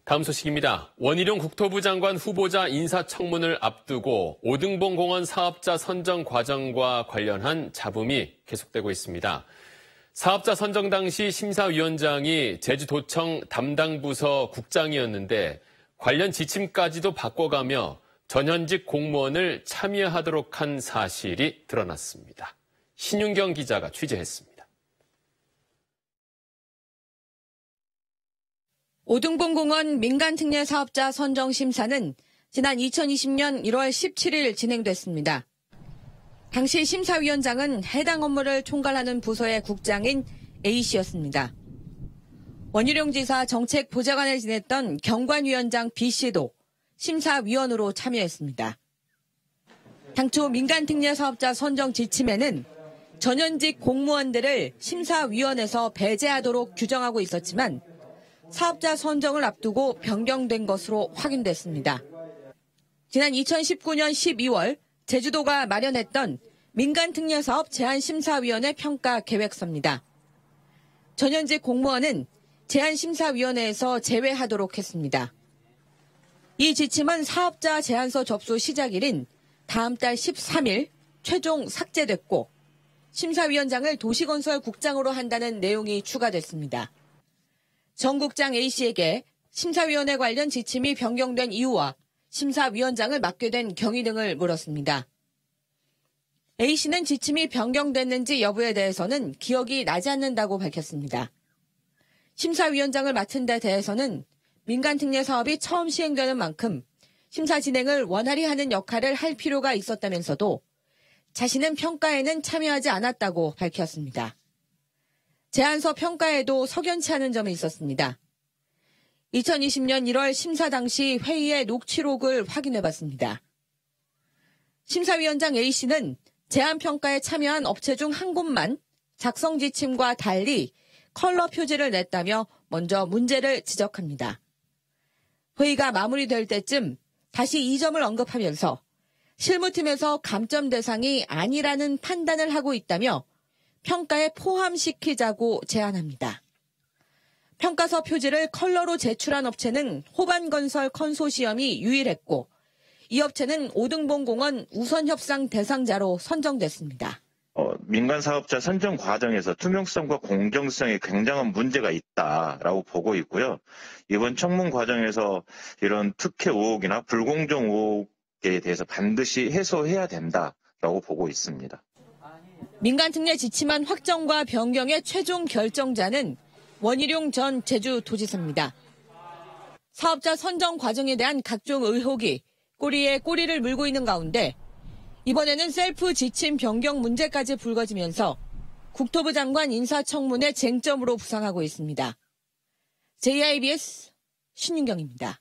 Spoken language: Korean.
다음 소식입니다. 원희룡 국토부 장관 후보자 인사청문을 앞두고 오등봉공원 사업자 선정 과정과 관련한 잡음이 계속되고 있습니다. 사업자 선정 당시 심사위원장이 제주도청 담당 부서 국장이었는데 관련 지침까지도 바꿔가며 전현직 공무원을 참여하도록 한 사실이 드러났습니다. 신윤경 기자가 취재했습니다. 오등봉공원 민간특례 사업자 선정 심사는 지난 2020년 1월 17일 진행됐습니다. 당시 심사위원장은 해당 업무를 총괄하는 부서의 국장인 A씨였습니다. 원희룡 지사 정책보좌관을 지냈던 경관위원장 B씨도 심사위원으로 참여했습니다. 당초 민간특례 사업자 선정 지침에는 전현직 공무원들을 심사위원에서 배제하도록 규정하고 있었지만 사업자 선정을 앞두고 변경된 것으로 확인됐습니다. 지난 2019년 12월 제주도가 마련했던 민간특례사업 제한심사위원회 평가 계획서입니다. 전현직 공무원은 제한심사위원회에서 제외하도록 했습니다. 이 지침은 사업자 제안서 접수 시작일인 다음 달 13일 최종 삭제됐고 심사위원장을 도시건설국장으로 한다는 내용이 추가됐습니다. 정 국장 A씨에게 심사위원회 관련 지침이 변경된 이유와 심사위원장을 맡게 된 경위 등을 물었습니다. A씨는 지침이 변경됐는지 여부에 대해서는 기억이 나지 않는다고 밝혔습니다. 심사위원장을 맡은 데 대해서는 민간특례 사업이 처음 시행되는 만큼 심사 진행을 원활히 하는 역할을 할 필요가 있었다면서도 자신은 평가에는 참여하지 않았다고 밝혔습니다. 제안서 평가에도 석연치 않은 점이 있었습니다. 2020년 1월 심사 당시 회의의 녹취록을 확인해봤습니다. 심사위원장 A씨는 제안평가에 참여한 업체 중 한 곳만 작성 지침과 달리 컬러 표지를 냈다며 먼저 문제를 지적합니다. 회의가 마무리될 때쯤 다시 이 점을 언급하면서 실무팀에서 감점 대상이 아니라는 판단을 하고 있다며 평가에 포함시키자고 제안합니다. 평가서 표지를 컬러로 제출한 업체는 호반건설 컨소시엄이 유일했고 이 업체는 오등봉공원 우선협상 대상자로 선정됐습니다. 민간 사업자 선정 과정에서 투명성과 공정성에 굉장한 문제가 있다라고 보고 있고요. 이번 청문 과정에서 이런 특혜 의혹이나 불공정 의혹에 대해서 반드시 해소해야 된다라고 보고 있습니다. 민간특례 지침안 확정과 변경의 최종 결정자는 원희룡 전 제주도지사입니다. 사업자 선정 과정에 대한 각종 의혹이 꼬리에 꼬리를 물고 있는 가운데 이번에는 셀프 지침 변경 문제까지 불거지면서 국토부 장관 인사청문회 쟁점으로 부상하고 있습니다. JIBS 신윤경입니다.